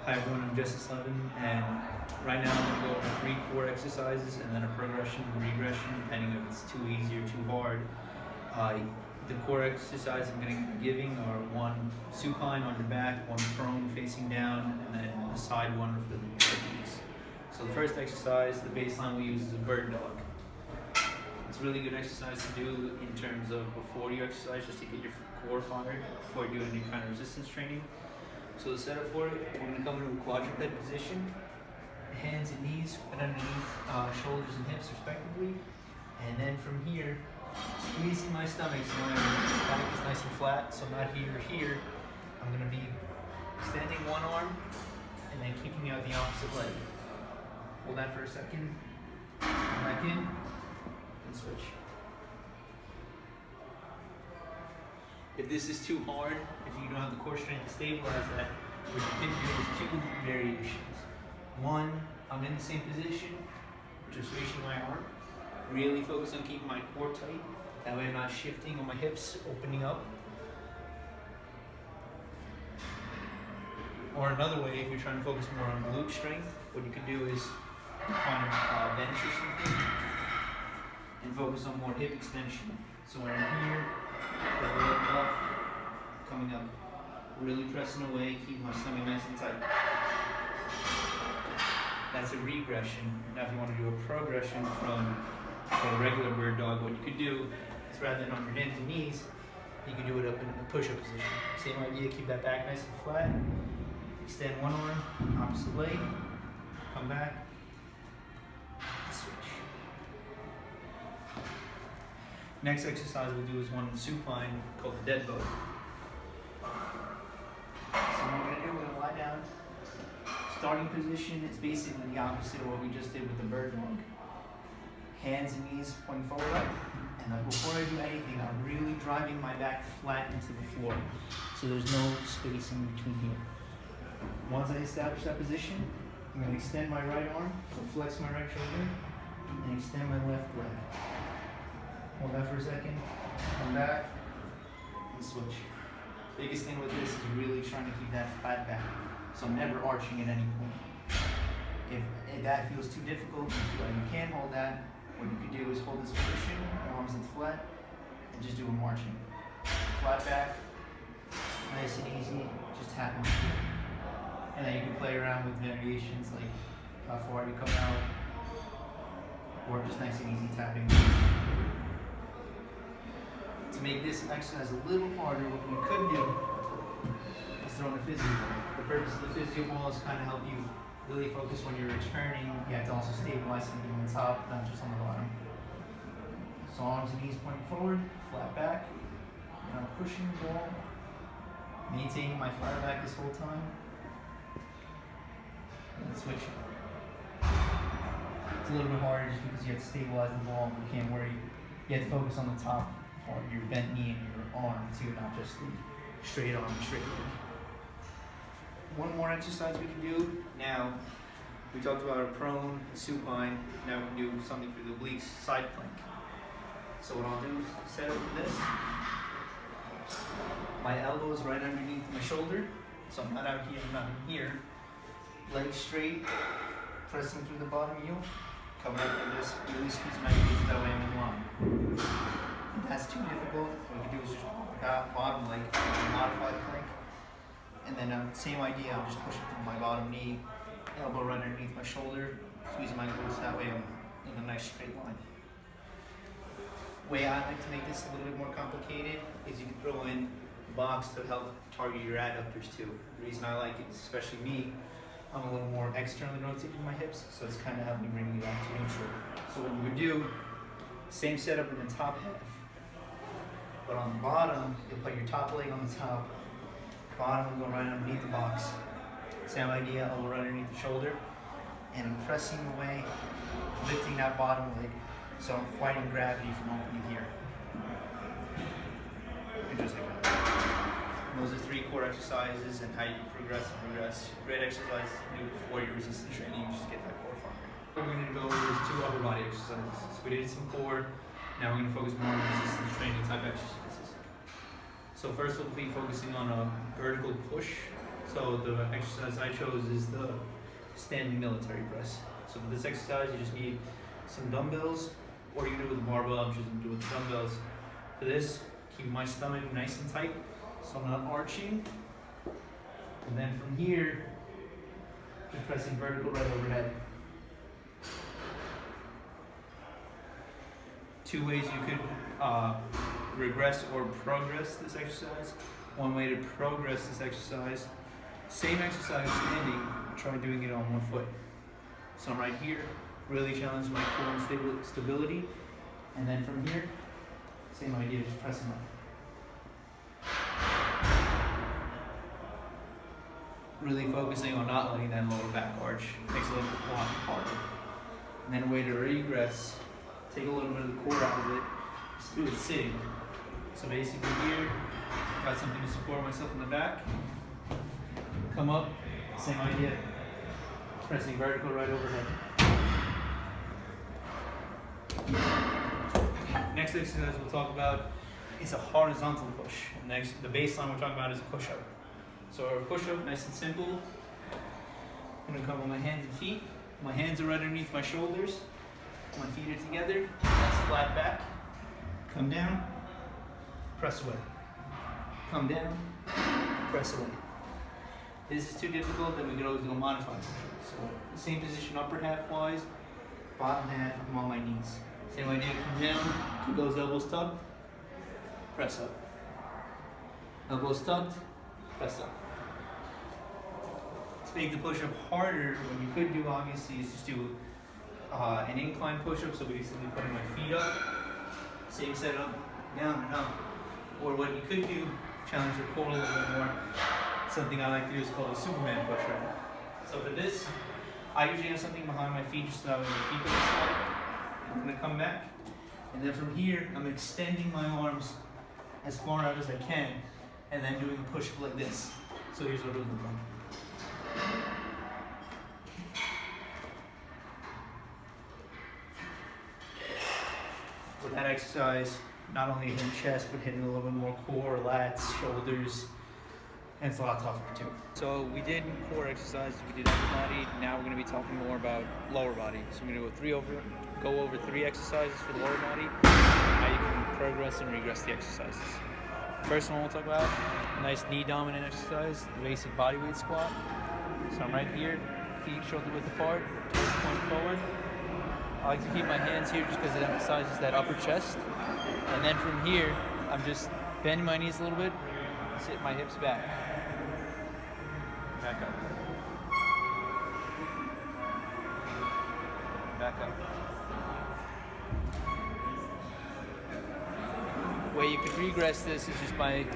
Hi everyone, I'm Justice Levin, and right now I'm going to go over 3 core exercises and then a progression and regression, depending if it's too easy or too hard. The core exercises I'm going to be giving are 1 supine on your back, 1 prone facing down, and then a side one for the knees. So the first exercise, the baseline we use is a bird dog. It's a really good exercise to do in terms of before you exercise, just to get your core fired before you do any kind of resistance training. So the setup for it, we're going to come into a quadruped position, hands and knees right underneath shoulders and hips respectively, and then from here, squeezing my stomach so my back is nice and flat, so not here or here. I'm going to be extending one arm and then kicking out the opposite leg. Hold that for a second, come back in, and switch. If this is too hard, if you don't have the core strength to stabilize that, what you can do is 2 variations. 1, I'm in the same position, just raising my arm. Really focus on keeping my core tight. That way I'm not shifting on my hips, opening up. Or another way, if you're trying to focus more on glute strength, what you can do is find a bench or something and focus on more hip extension. So when I'm here, the leg off, coming up, really pressing away, keep my stomach nice and tight. That's a regression. Now if you want to do a progression from a regular bird dog, what you could do is rather than on your hands and knees, you can do it up in a push-up position. Same idea, keep that back nice and flat, extend one arm, opposite leg, come back, switch. Next exercise we'll do is one supine called the dead boat. So what we're going to do, we're going to lie down. Starting position is basically the opposite of what we just did with the bird dog. Hands and knees pointing forward up. And then before I do anything, I'm really driving my back flat into the floor. So there's no space in between here. Once I establish that position, I'm going to extend my right arm, so flex my right shoulder, and extend my left leg. Hold that for a second, come back, and switch. Biggest thing with this is really trying to keep that flat back, so I'm never arching at any point. If that feels too difficult, if you can't hold that, what you can do is hold this position, arms in flat, and just do a marching. Flat back, nice and easy, just tap and shoot. And then you can play around with variations like how far you come out, or just nice and easy tapping. To make this exercise a little harder, what we could do is throw in a physio ball. The purpose of the physio ball is kind of help you really focus when you're returning. You have to also stabilize something on the top, not just on the bottom. So arms and knees pointing forward, flat back. And I'm pushing the ball, maintaining my fire back this whole time. And switching. It's a little bit harder just because you have to stabilize the ball, but you can't worry. You have to focus on the top or your bent knee and your arm too, not just the straight arm and straight leg. One more exercise we can do. Now, we talked about a prone, a supine. Now we can do something for the obliques, side plank. So what I'll do is set up for this. My elbow is right underneath my shoulder, so I'm not out here, I'm not in here. Legs straight, pressing through the bottom heel. Come up and just really squeeze my knees, that way I'm in line. If that's too difficult, what we can do is just bottom leg, modified plank. And then same idea, I'm just pushing through my bottom knee, elbow right underneath my shoulder, squeezing my glutes, that way I'm in a nice straight line. The way I like to make this a little bit more complicated is you can throw in a box to help target your adductors too. The reason I like it is, especially me, I'm a little more externally rotated in my hips, so it's kind of helping bring me back to neutral. So what you would do, same setup in the top half, but on the bottom, you'll put your top leg on the top, bottom will go right underneath the box. Same idea, elbow right underneath the shoulder, and I'm pressing away, lifting that bottom leg, so I'm fighting gravity from opening here. And just like that. Those are 3 core exercises and how you can progress and regress. Great exercises to do before your resistance training, you just get that core firing. What we're going to go over is 2 upper body exercises. So we did some core, now we're going to focus more on resistance training type exercises. So first we'll be focusing on a vertical push. So the exercise I chose is the standing military press. So for this exercise, you just need some dumbbells, or you can do it with a barbell. I'm choosing to do it with dumbbells. For this, keep my stomach nice and tight, so I'm not arching. And then from here, just pressing vertical right overhead. 2 ways you could regress or progress this exercise. One way to progress this exercise, same exercise standing, try doing it on one foot. So I'm right here, really challenge my core and stability. And then from here, same idea, just pressing up. Really focusing on not letting that lower back arch. Makes it a lot harder. And then a way to regress, take a little bit of the core out of it, just do it sitting. So basically here, got something to support myself in the back. Come up, same idea. Pressing vertical right overhead. Next exercise we'll talk about is a horizontal push. Next, the baseline we're talking about is a push-up. So our push-up, nice and simple. I'm gonna come on my hands and feet. My hands are right underneath my shoulders. My feet are together. Nice flat back. Come down, press away. Come down, press away. This is too difficult, then we could always do a modified push-up. So the same position, upper half wise, bottom half, I'm on my knees. Same idea, come down, keep those elbows tucked, press up. Elbows tucked, press up. To make the push-up harder, what you could do obviously is just do an incline push-up, so basically putting my feet up, same setup, down and up. Or what you could do, challenge your core a little bit more, something I like to do is called a Superman push-up. So for this, I usually have something behind my feet just so that way my feet don't slide. I'm gonna come back, and then from here, I'm extending my arms as far out as I can, and then doing a push-up like this. So here's what it would look like. With that exercise, not only hitting chest, but hitting a little bit more core, lats, shoulders, and it's a lot tougher too. So we did core exercises, we did upper body. Now we're going to be talking more about lower body. So we're going to go over 3 exercises for the lower body, how you can progress and regress the exercises. First one we'll talk about, a nice knee dominant exercise, the basic body weight squat. So I'm right here, feet shoulder width apart, toes point forward. I like to keep my hands here just because it emphasizes that upper chest. And then from here, I'm just bending my knees a little bit, sit my hips back. Back up. Back up. The way you could regress this is just by,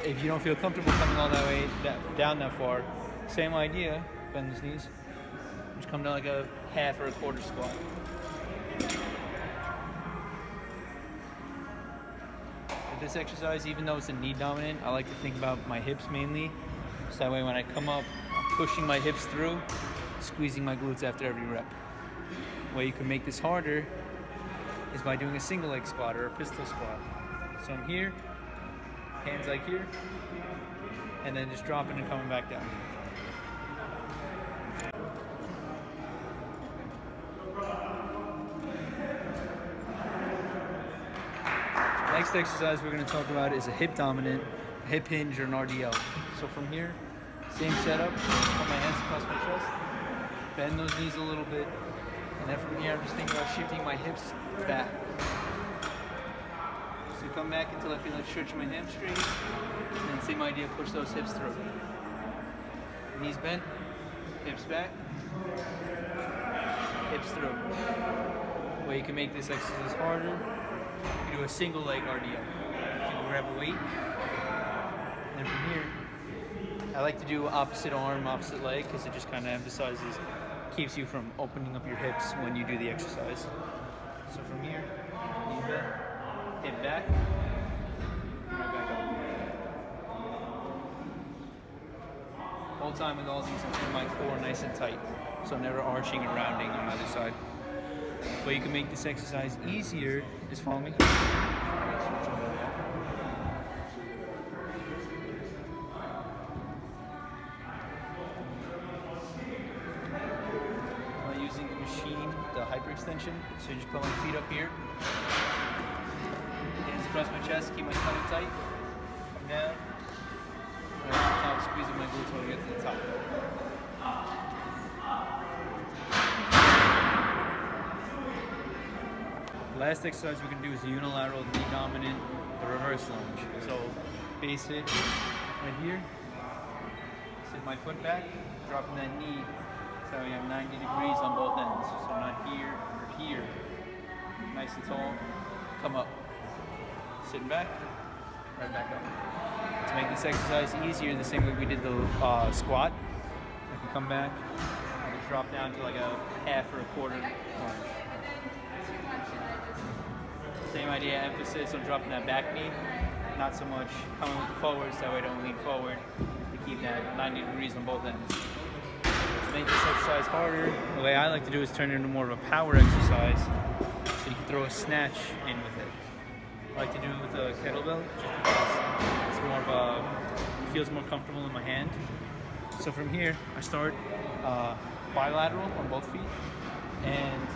if you don't feel comfortable coming all that way down that far, same idea, bend those knees. Just come down like a half or a quarter squat. With this exercise, even though it's a knee dominant, I like to think about my hips mainly. So that way when I come up, I'm pushing my hips through, squeezing my glutes after every rep. The way you can make this harder is by doing a single leg squat or a pistol squat. So I'm here, hands like here, and then just dropping and coming back down. Next exercise we're going to talk about is a hip dominant, a hip hinge, or an RDL. So from here, same setup, put my hands across my chest, bend those knees a little bit, and then from here I'm just thinking about shifting my hips back. So come back until I feel like stretching my hamstrings, and then same idea, push those hips through. Knees bent, hips back, hips through. The way you can make this exercise harder, you can do a single leg RDL. You can grab a weight, and then from here, I like to do opposite arm, opposite leg, because it just kind of emphasizes, keeps you from opening up your hips when you do the exercise. So from here, knee bent, hip back, and right back up. Whole time with all these, I'm keeping my core nice and tight, so I'm never arching and rounding on either side. But you can make this exercise easier, just follow me. hyperextension. So you just put my feet up here, hands across my chest, keep my stomach tight, come down, right to the top, squeezing my glutes while I get to the top. Last exercise we're going to do is the unilateral knee dominant, the reverse lunge. So basic right here, sit my foot back, dropping that knee so we have 90 degrees on both ends. So not here or here. Nice and tall, come up. Sitting back, right back up. To make this exercise easier, the same way we did the squat, I can come back, I can drop down to like a half or a quarter lunge. Same idea, emphasis on dropping that back knee, not so much coming with the forwards, that way I don't lean forward, to keep that 90 degrees on both ends. To make this exercise harder, the way I like to do is turn it into more of a power exercise, so you can throw a snatch in with it. I like to do it with a kettlebell, just because it's more of a, it feels more comfortable in my hand. So from here, I start bilateral on both feet, and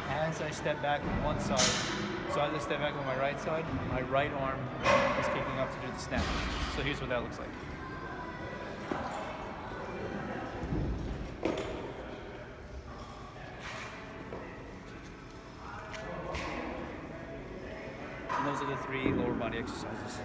as I step back on one side, so as I step back on my right side, my right arm is kicking up to do the snatch. So here's what that looks like. And those are the 3 lower body exercises.